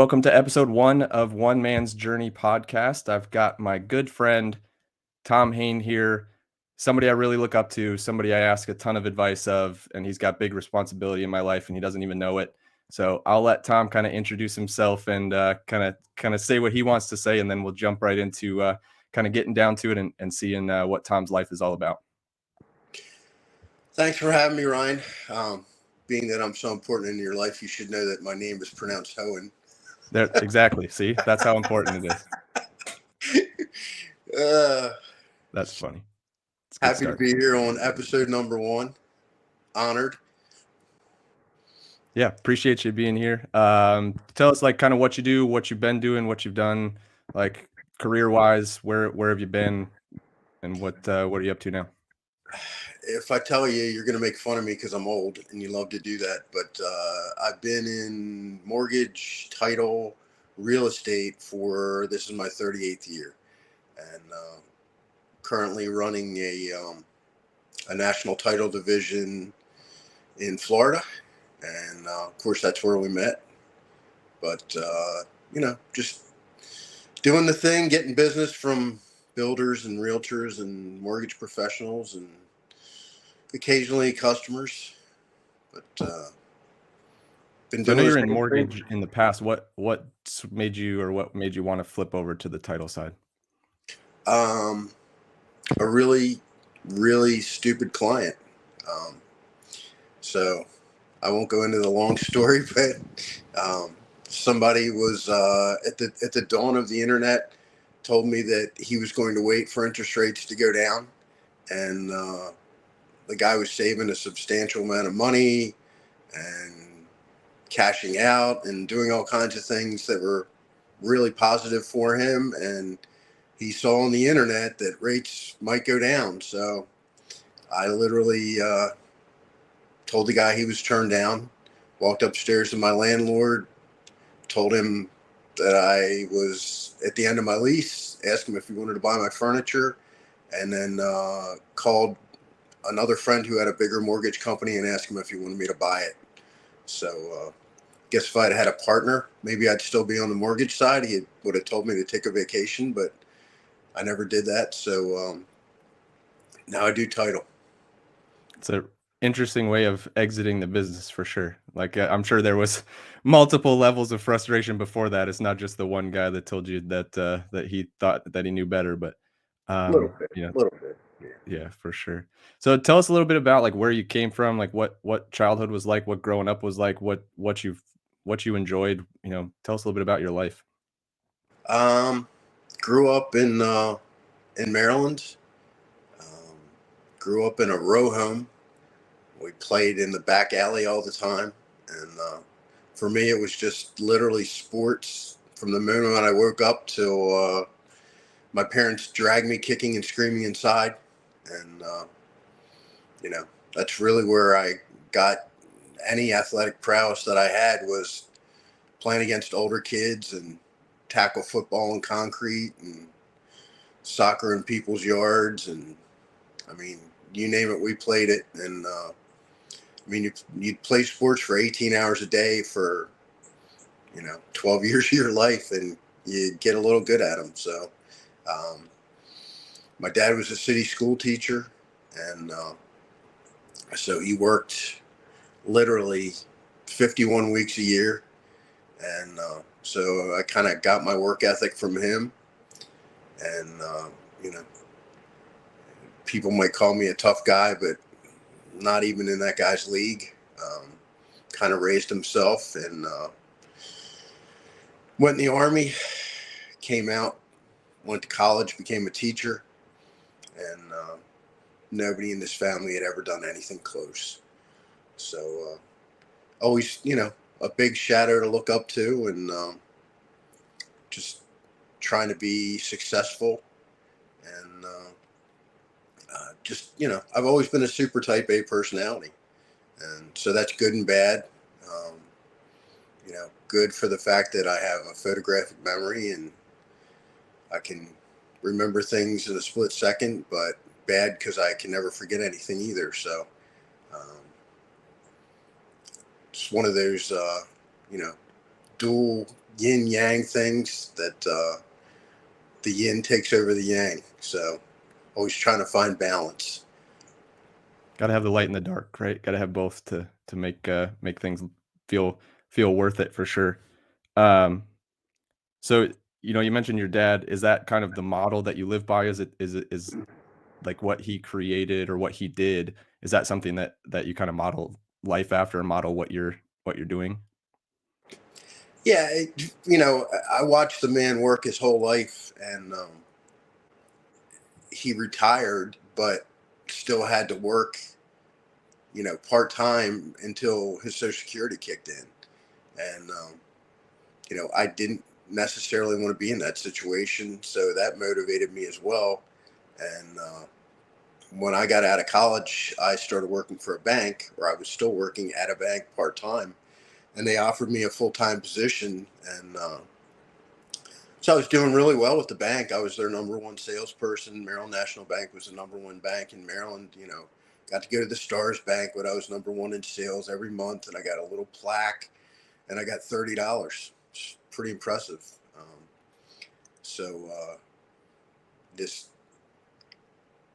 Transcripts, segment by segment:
welcome to episode 1 of One Man's Journey podcast. I've got my good friend Tom Hoehn here, somebody I really look up to, somebody I ask a ton of advice of, and he's got big responsibility in my life and he doesn't even know it. So I'll let Tom kind of introduce himself and kind of say what he wants to say, and then we'll jump right into kind of getting down to it and seeing what Tom's life is all about. Thanks for having me, Ryan. Being that I'm so important in your life, you should know that my name is pronounced Hoehn. There, exactly. See, that's how important it is. That's funny. Happy to be here on episode number 1. Honored. Yeah, appreciate you being here. Tell us like kind of what you do, what you've been doing, what you've done, like career-wise. Where have you been, and what are you up to now? If I tell you, you're going to make fun of me because I'm old, and you love to do that. But I've been in mortgage, title, real estate for this is my 38th year, and currently running a national title division in Florida. And of course, that's where we met. But, just doing the thing, getting business from builders and realtors and mortgage professionals and occasionally customers. But been doing. I know you're in mortgage in the past. What made you want to flip over to the title side? A really, really stupid client. So I won't go into the long story, but somebody was at the dawn of the internet told me that he was going to wait for interest rates to go down, and the guy was saving a substantial amount of money and cashing out and doing all kinds of things that were really positive for him, and he saw on the internet that rates might go down. So I literally told the guy he was turned down, walked upstairs to my landlord, told him that I was at the end of my lease, asked him if he wanted to buy my furniture, and then called another friend who had a bigger mortgage company and asked him if he wanted me to buy it. So guess if I'd had a partner, maybe I'd still be on the mortgage side. He would have told me to take a vacation, but I never did that. So now I do title. It's an interesting way of exiting the business for sure. Like I'm sure there was multiple levels of frustration before that. It's not just the one guy that told you that that he thought that he knew better, but Little bit. Yeah, for sure. So tell us a little bit about like where you came from, like what childhood was like, what growing up was like, what you enjoyed. Tell us a little bit about your life. Grew up in Maryland. Grew up in a row home. We played in the back alley all the time, and for me, it was just literally sports from the moment I woke up till my parents dragged me kicking and screaming inside, and that's really where I got any athletic prowess that I had was playing against older kids and tackle football in concrete and soccer in people's yards, and I mean, you name it, we played it. And you'd play sports for 18 hours a day for 12 years of your life, and you get a little good at them. So my dad was a city school teacher, and so he worked literally 51 weeks a year, and so I kind of got my work ethic from him. And people might call me a tough guy, but not even in that guy's league. Kind of raised himself, and went in the Army, came out, went to college, became a teacher, and nobody in this family had ever done anything close. So always, a big shadow to look up to, and just trying to be successful. And I've always been a super type A personality. And so that's good and bad. Good for the fact that I have a photographic memory and I can remember things in a split second, but bad because I can never forget anything either. So it's one of those, dual yin yang things that the yin takes over the yang. So always trying to find balance. Got to have the light and the dark, right? Got to have both to make things feel feel worth it for sure. Um, so you mentioned your dad. Is that kind of the model that you live by? Is like what he created or what he did? Is that something that you kind of model life after and model what you're doing? Yeah, I watched the man work his whole life, and he retired, but still had to work, part time until his Social Security kicked in. And I didn't necessarily want to be in that situation, so that motivated me as well. And when I got out of college, I started working for a bank, or I was still working at a bank part time, and they offered me a full time position. And so I was doing really well with the bank. I was their number one salesperson. Maryland National Bank was the number one bank in Maryland. Got to go to the Stars Bank when I was number one in sales every month, and I got a little plaque, and I got $30. It's pretty impressive. So this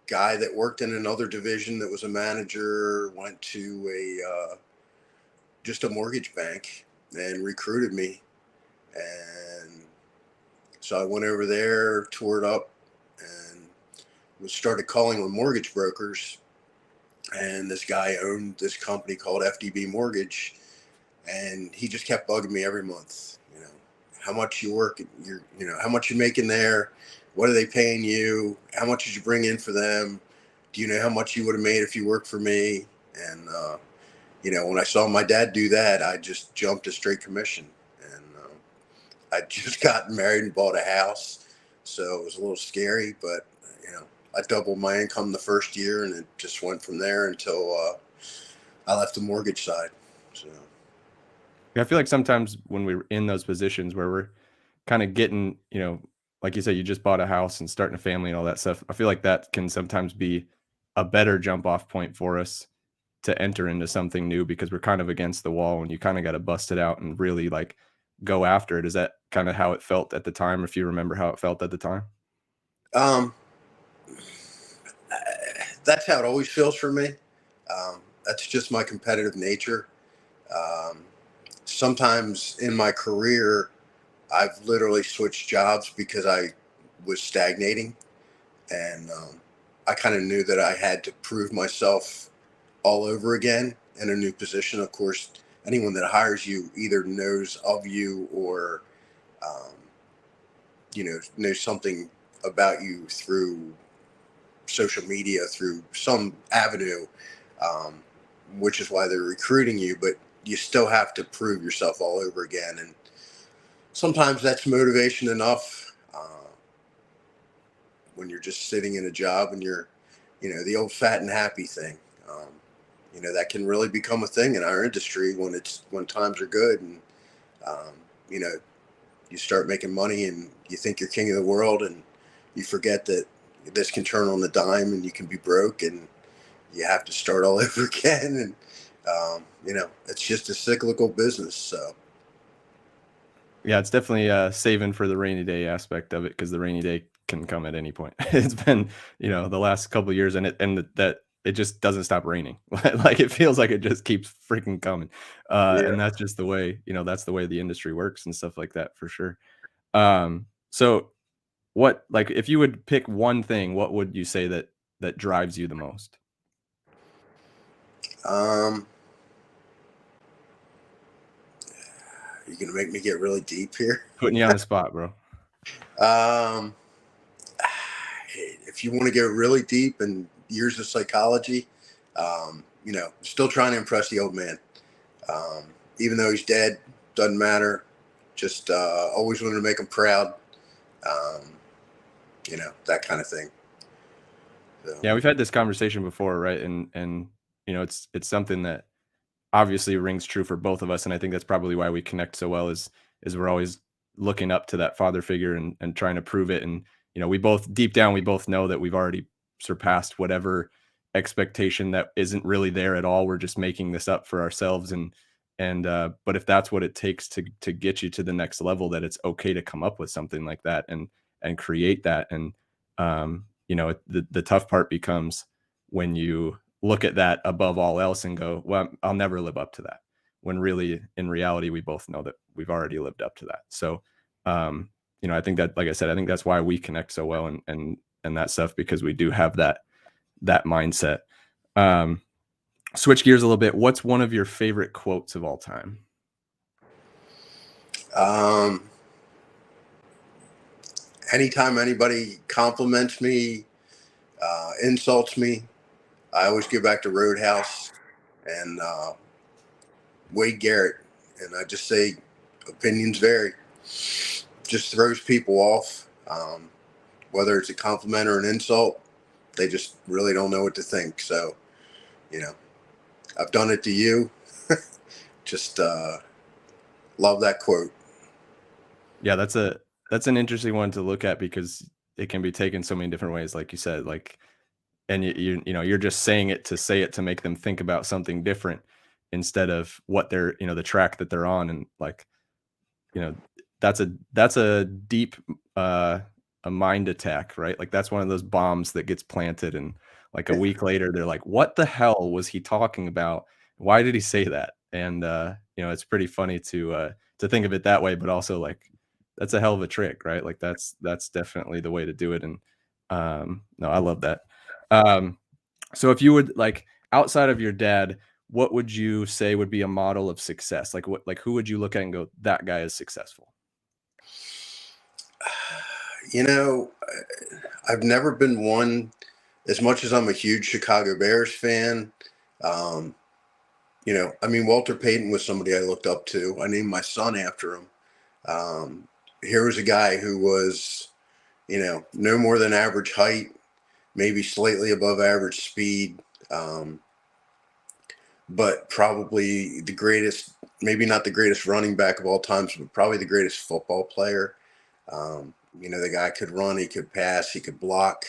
guy that worked in another division that was a manager went to a just a mortgage bank and recruited me, and so I went over there, toured up, and was started calling on mortgage brokers. And this guy owned this company called FDB Mortgage, and he just kept bugging me every month. How much you work, how much you making there, what are they paying you, how much did you bring in for them, do you know how much you would have made if you worked for me? And when I saw my dad do that, I just jumped to straight commission. And I just got married and bought a house, so it was a little scary, but I doubled my income the first year, and it just went from there until I left the mortgage side. So Yeah, I feel like sometimes when we're in those positions where we're kind of getting, like you said, you just bought a house and starting a family and all that stuff. I feel like that can sometimes be a better jump off point for us to enter into something new because we're kind of against the wall and you kind of got to bust it out and really like go after it. Is that kind of how it felt at the time? If you remember how it felt at the time? um, that's how it always feels for me. That's just my competitive nature. Um, Sometimes in my career, I've literally switched jobs because I was stagnating, and I kind of knew that I had to prove myself all over again in a new position. Of course, anyone that hires you either knows of you or um, knows something about you through social media, through some avenue, um, which is why they're recruiting you. But you still have to prove yourself all over again, and sometimes that's motivation enough when you're just sitting in a job and you're, the old fat and happy thing. That can really become a thing in our industry when times are good, and um, you know you start making money and you think you're king of the world, and you forget that this can turn on the dime and you can be broke and you have to start all over again. And it's just a cyclical business. So Yeah, it's definitely saving for the rainy day aspect of it because the rainy day can come at any point. It's been, the last couple of years that it just doesn't stop raining. Like it feels like it just keeps freaking coming. yeah. And that's just the way, that's the way the industry works and stuff like that for sure. So what like if you would pick one thing, what would you say that drives you the most? um you're gonna make me get really deep here. Putting you on the spot, bro. um if you want to get really deep in years of psychology, still trying to impress the old man. um Even though he's dead, doesn't matter. Just always wanted to make him proud. um that kind of thing. So Yeah, we've had this conversation before, right? And it's something that obviously rings true for both of us, and I think that's probably why we connect so well is we're always looking up to that father figure and trying to prove it. And we both deep down we both know that we've already surpassed whatever expectation that isn't really there at all. We're just making this up for ourselves, And but if that's what it takes to get you to the next level, that it's okay to come up with something like that and create that. And the tough part becomes when you look at that above all else and go, well, I'll never live up to that, when really in reality we both know that we've already lived up to that. So I think that, like I said, I think that's why we connect so well, and that stuff, because we do have that mindset. um Switch gears a little bit. What's one of your favorite quotes of all time? Um, Anytime anybody compliments me, insults me, I always go back to Roadhouse and Wade Garrett, and I just say opinions vary. Just throws people off. Whether it's a compliment or an insult, they just really don't know what to think. So, you know, I've done it to you. Just love that quote. Yeah, that's an interesting one to look at, because it can be taken so many different ways, like you said. Like, and you're just saying it to say it to make them think about something different, instead of what they're, the track that they're on. And like, you know, that's a deep uh a mind attack, right? Like, that's one of those bombs that gets planted, and like a week later they're like, what the hell was he talking about? Why did he say that? And it's pretty funny to think of it that way, but also like, that's a hell of a trick, right? Like, that's definitely the way to do it. And no, I love that. um so if you would, like, outside of your dad, what would you say would be a model of success? Like, who would you look at and go, that guy is successful? You know, I've never been one, as much as I'm a huge Chicago Bears fan. Um, I mean, Walter Payton was somebody I looked up to. I named my son after him. Um, Here was a guy who was, no more than average height, maybe slightly above average speed, um, but probably the greatest, maybe not the greatest running back of all times, but probably the greatest football player. The guy could run, he could pass, he could block,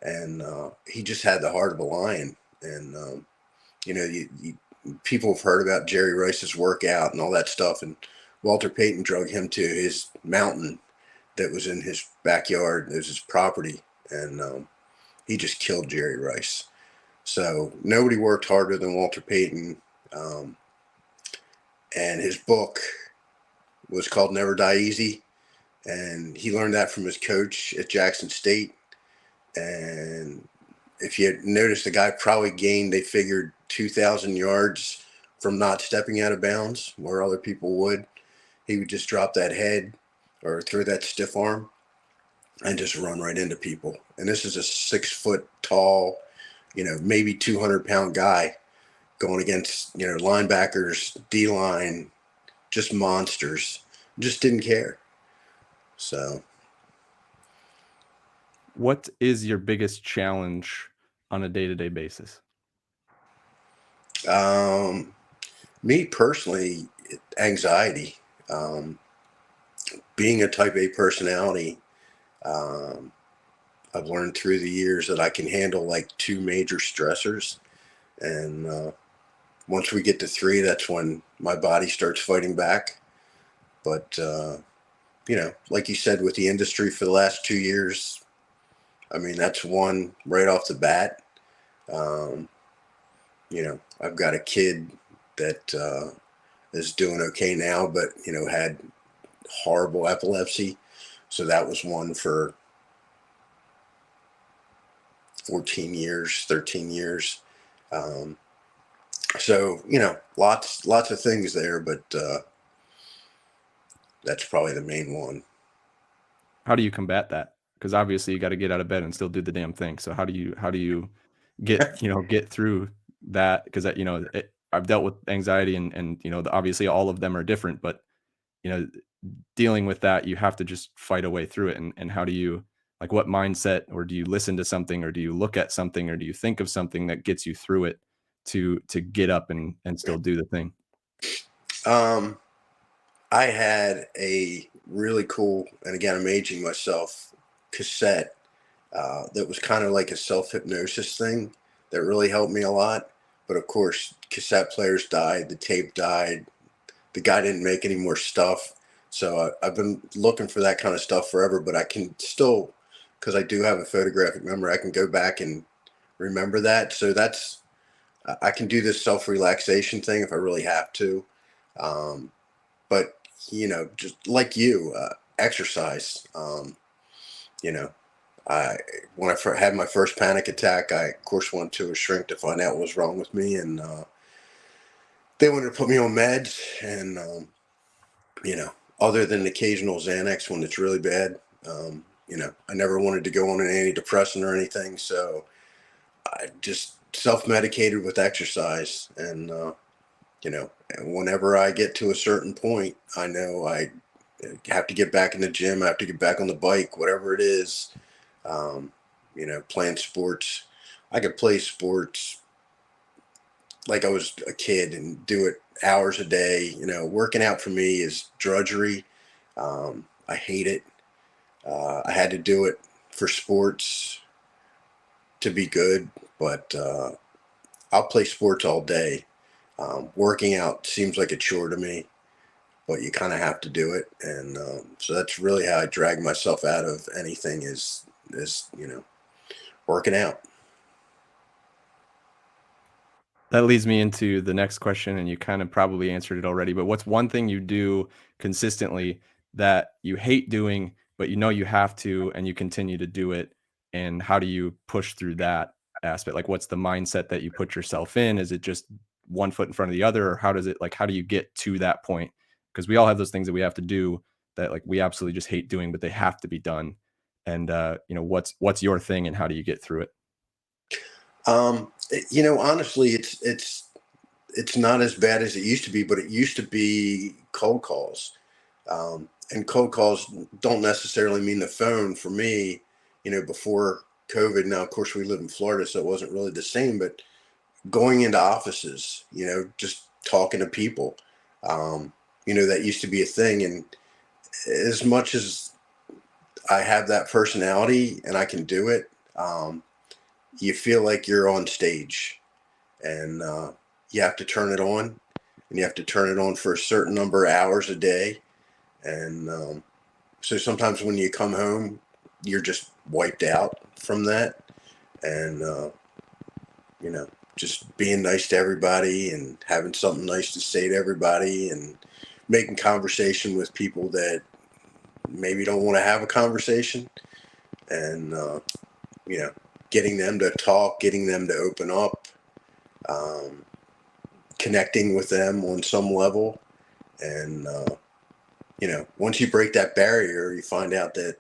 and he just had the heart of a lion. And people have heard about Jerry Rice's workout and all that stuff, and Walter Payton drug him to his mountain that was in his backyard. It was his property, and he just killed Jerry Rice. So nobody worked harder than Walter Payton. Um, and his book was called Never Die Easy. And he learned that from his coach at Jackson State. And if you notice, the guy probably gained, they figured, 2,000 yards from not stepping out of bounds where other people would. He would just drop that head or throw that stiff arm and just run right into people. And this is a 6 foot tall, maybe 200-pound guy going against, linebackers, D line, just monsters. Just didn't care. So, What is your biggest challenge on a day-to-day basis? um, me personally, anxiety. Um, Being a type A personality, um, I've learned through the years that I can handle like two major stressors. And once we get to three, that's when my body starts fighting back. But, like you said, with the industry for the last 2 years, I mean, that's one right off the bat. Um, I've got a kid that is doing okay now, but, had horrible epilepsy. So that was one for 14 years, 13 years. Um, so, lots of things there, but that's probably the main one. How do you combat that? Because obviously you got to get out of bed and still do the damn thing. So how do you get through that? Because I've dealt with anxiety, and obviously all of them are different, but you know dealing with that, you have to just fight a way through it. And how do you, like, what mindset, or do you listen to something, or do you look at something, or do you think of something that gets you through it to get up and still do the thing? Um, I had a really cool, and again, I'm aging myself, cassette that was kind of like a self hypnosis thing that really helped me a lot. But of course, cassette players died, the tape died, the guy didn't make any more stuff. So I've been looking for that kind of stuff forever, but I can still, because I do have a photographic memory, I can go back and remember that. So that's, I can do this self relaxation thing if I really have to. Um, but, just like you, exercise, you know, I, when I had my first panic attack, I of course went to a shrink to find out what was wrong with me. And they wanted to put me on meds. And, you know, other than occasional Xanax when it's really bad. I never wanted to go on an antidepressant or anything, so I just self-medicated with exercise. And whenever I get to a certain point, I know I have to get back in the gym. I have to get back on the bike, whatever it is. Um, playing sports. I could play sports like I was a kid and do it hours a day. Working out for me is drudgery. I hate it. I had to do it for sports to be good, but I'll play sports all day. Working out seems like a chore to me, but you kind of have to do it, and so that's really how I drag myself out of anything is working out. That leads me into the next question, and you kind of probably answered it already, but what's one thing you do consistently that you hate doing, but you know you have to and you continue to do it? And how do you push through that aspect? Like, what's the mindset that you put yourself in? Is it just one foot in front of the other, or how does it, like, how do you get to that point? Because we all have those things that we have to do that, like, we absolutely just hate doing, but they have to be done. And what's your thing and how do you get through it? Honestly, it's not as bad as it used to be, but it used to be cold calls. And cold calls don't necessarily mean the phone for me, before COVID. Now, of course, we live in Florida, so it wasn't really the same, but going into offices, just talking to people, that used to be a thing. And as much as I have that personality and I can do it, you feel like you're on stage, and you have to turn it on, and you have to turn it on for a certain number of hours a day. And so sometimes when you come home, you're just wiped out from that. And, just being nice to everybody and having something nice to say to everybody and making conversation with people that maybe don't want to have a conversation. And, you know, getting them to talk, getting them to open up, um, connecting with them on some level. And, once you break that barrier, you find out that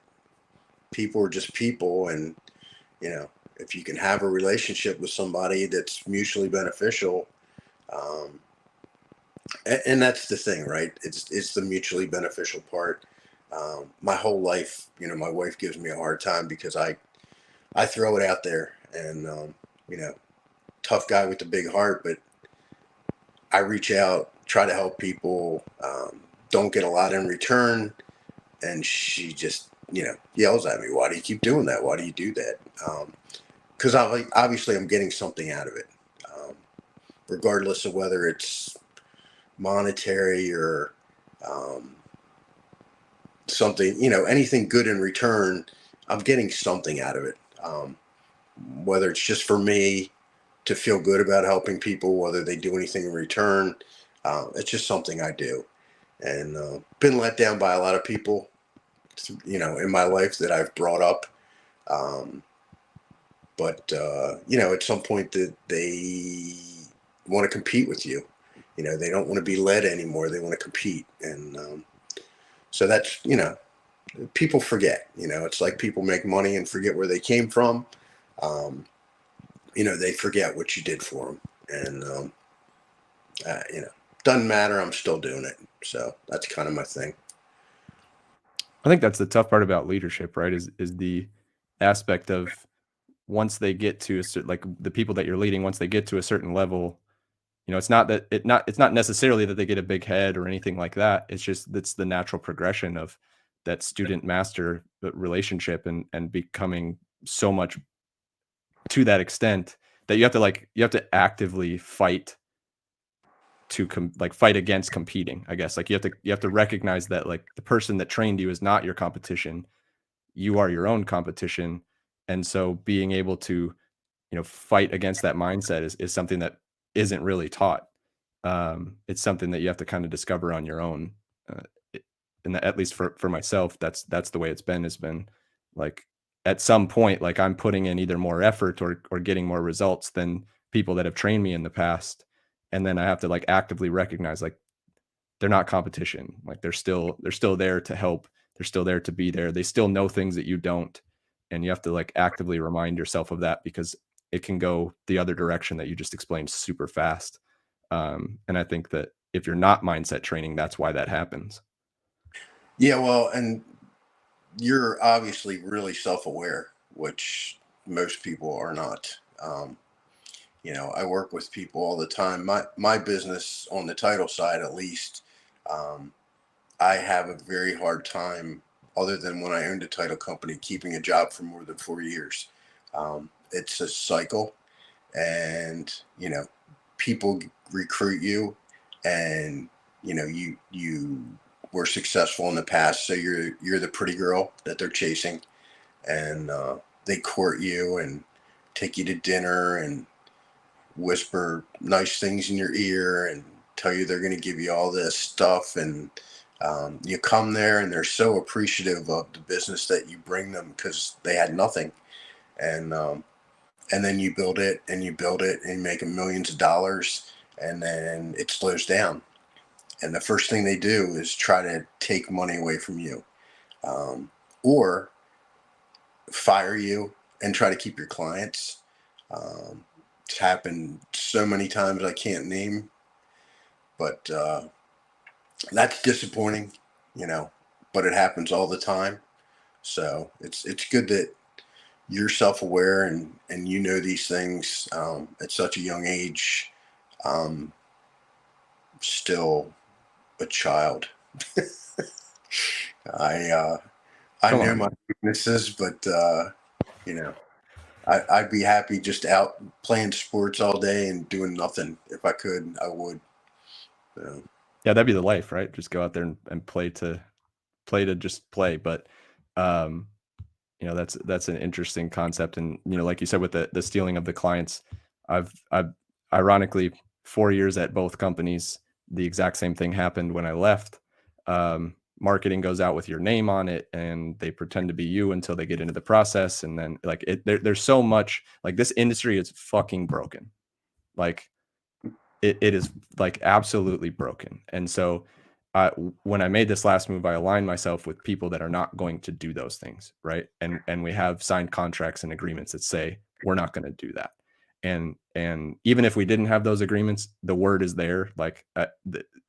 people are just people. And, you know, if you can have a relationship with somebody that's mutually beneficial, um, and that's the thing, right? It's the mutually beneficial part. My whole life, my wife gives me a hard time because I throw it out there, and you know, tough guy with the big heart, but I reach out, try to help people, don't get a lot in return, and she just yells at me. Why do you keep doing that? Why do you do that? Because obviously I'm getting something out of it, um, regardless of whether it's monetary or um, something, anything good in return. I'm getting something out of it, whether it's just for me to feel good about helping people, whether they do anything in return. It's just something I do, and been let down by a lot of people, in my life that I've brought up. Um, but at some point that they want to compete with you. They don't want to be led anymore. They want to compete, and so that's people forget. It's like people make money and forget where they came from. Um, they forget what you did for them, and uh, you know, doesn't matter. I'm still doing it, so that's kind of my thing. I think that's the tough part about leadership, right? Is the aspect of once they get to a certain, like, the people that you're leading, once they get to a certain level, it's not necessarily that they get a big head or anything like that. It's just that's the natural progression of that student master relationship and becoming so much to that extent that you have to actively fight to like fight against competing, I guess. Like you have to recognize that like the person that trained you is not your competition. You are your own competition. And so being able to, fight against that mindset is something that isn't really taught. It's something that you have to kind of discover on your own. Uh, and at least for myself, that's the way it's been. Has been like at some point, like I'm putting in either more effort or getting more results than people that have trained me in the past, and then I have to like actively recognize like they're not competition. Like they're still there to help. They're still there to be there. They still know things that you don't, and you have to like actively remind yourself of that because it can go the other direction that you just explained super fast. And I think that if you're not mindset training, that's why that happens. Yeah, well, and you're obviously really self-aware, which most people are not. I work with people all the time. My business on the title side, at least, um, I have a very hard time, other than when I owned a title company, keeping a job for more than 4 years. It's a cycle, and people recruit you, and you were successful in the past, so you're the pretty girl that they're chasing, and they court you and take you to dinner and whisper nice things in your ear and tell you they're going to give you all this stuff, and you come there and they're so appreciative of the business that you bring them because they had nothing, and then you build it and you build it and you make millions of dollars, and then it slows down, and the first thing they do is try to take money away from you, or fire you and try to keep your clients. It's happened so many times I can't name, but that's disappointing, you know. But it happens all the time, so it's good that you're self-aware and you know these things at such a young age. Um, Still a child. I uh, I Come know on, my man. weaknesses, but you know, I'd be happy just out playing sports all day and doing nothing. If I could, I would. So, Yeah, that'd be the life, right? Just go out there and play to just play. But um, that's an interesting concept. And like you said, with the stealing of the clients, I've ironically 4 years at both companies, the exact same thing happened when I left. Marketing goes out with your name on it and they pretend to be you until they get into the process, and then like there's so much, like this industry is fucking broken. Like it is like absolutely broken. And so when I made this last move, I aligned myself with people that are not going to do those things, right? And we have signed contracts and agreements that say we're not going to do that. And even if we didn't have those agreements, the word is there, like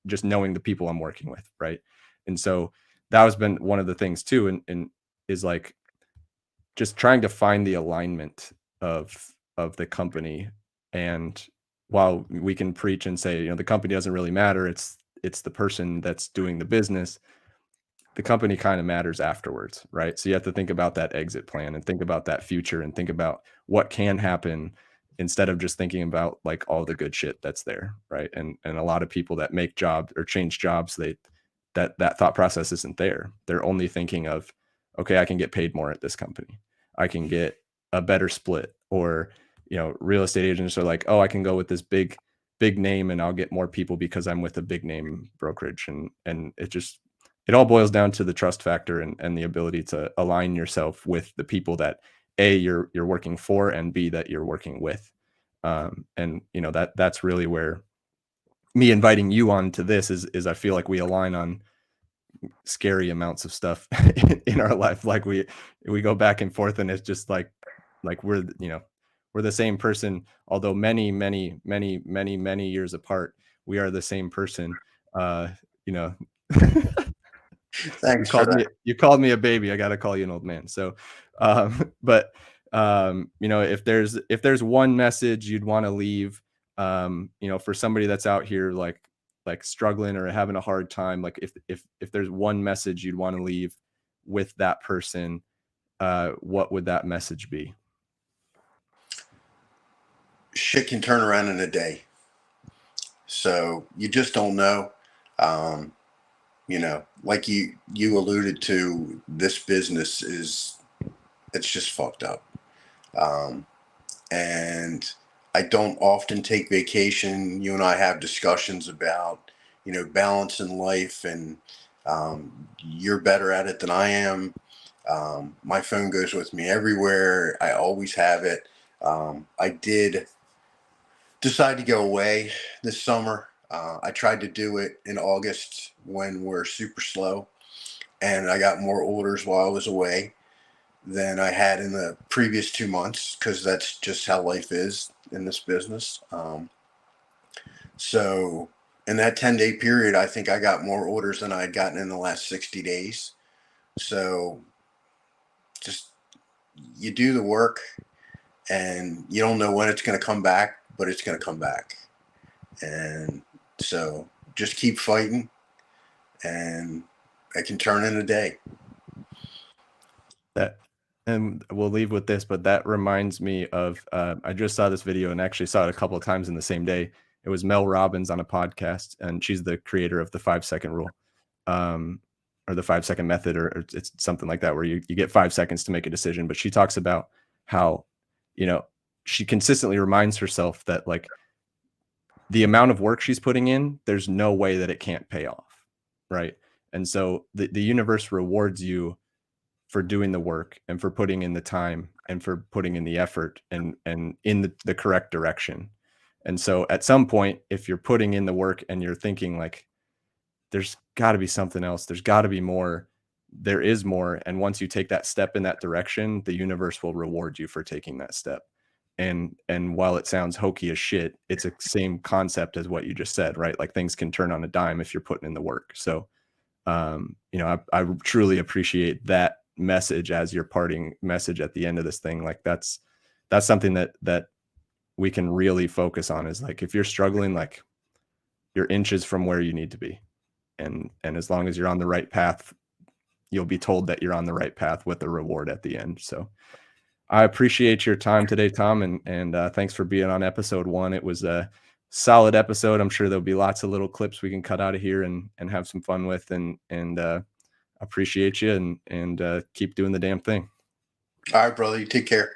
just knowing the people I'm working with, right? And so that has been one of the things too, and is like just trying to find the alignment of the company. And while we can preach and say the company doesn't really matter, it's the person that's doing the business, the company kind of matters afterwards, right? So you have to think about that exit plan and think about that future and think about what can happen instead of just thinking about like all the good shit that's there, right? And a lot of people that make jobs or change jobs, that thought process isn't there. They're only thinking of, okay, I can get paid more at this company. I can get a better split. Or, real estate agents are like, oh, I can go with this big name and I'll get more people because I'm with a big name brokerage. And it all boils down to the trust factor and the ability to align yourself with the people that A, you're working for, and B, that you're working with. And that's really where me inviting you on to this is I feel like we align on scary amounts of stuff in our life. Like we go back and forth, and it's just like we're the same person, although many many many many many years apart. We are the same person. You know, thanks for that. you called me a baby. I got to call you an old man. So, but if there's one message you'd want to leave, for somebody that's out here like struggling or having a hard time, like if there's one message you'd want to leave with that person, what would that message be? Shit can turn around in a day. So you just don't know. Um, like you alluded to, this business is it's just fucked up. Um, and I don't often take vacation. You and I have discussions about, balance in life, and you're better at it than I am. My phone goes with me everywhere. I always have it. I did decide to go away this summer. I tried to do it in August when we're super slow, and I got more orders while I was away than I had in the previous 2 months, because that's just how life is in this business. So in that 10-day period, I think I got more orders than I had gotten in the last 60 days. So just you do the work, and you don't know when it's going to come back, but it's going to come back. And so just keep fighting, and it can turn in a day. That, and we'll leave with this, but that reminds me of I just saw this video and actually saw it a couple of times in the same day. It was Mel Robbins on a podcast, and she's the creator of the 5 second rule, um, or the 5 second method, or it's something like that, where you get 5 seconds to make a decision. But she talks about how, you know, she consistently reminds herself that, like, the amount of work she's putting in, there's no way that it can't pay off, right? And so the universe rewards you for doing the work and for putting in the time and for putting in the effort and in the correct direction. And so at some point, if you're putting in the work and you're thinking like, there's got to be something else, there's got to be more, there is more. And once you take that step in that direction, the universe will reward you for taking that step. And while it sounds hokey as shit, it's a same concept as what you just said, right? Like, things can turn on a dime if you're putting in the work. So I truly appreciate that message as your parting message at the end of this thing. Like, that's something that we can really focus on, is like, if you're struggling, like, you're inches from where you need to be. And as long as you're on the right path, you'll be told that you're on the right path with a reward at the end. So I appreciate your time today, Tom, and thanks for being on episode 1. It was a solid episode. I'm sure there'll be lots of little clips we can cut out of here and have some fun with, and appreciate you, and keep doing the damn thing. All right, brother. You take care.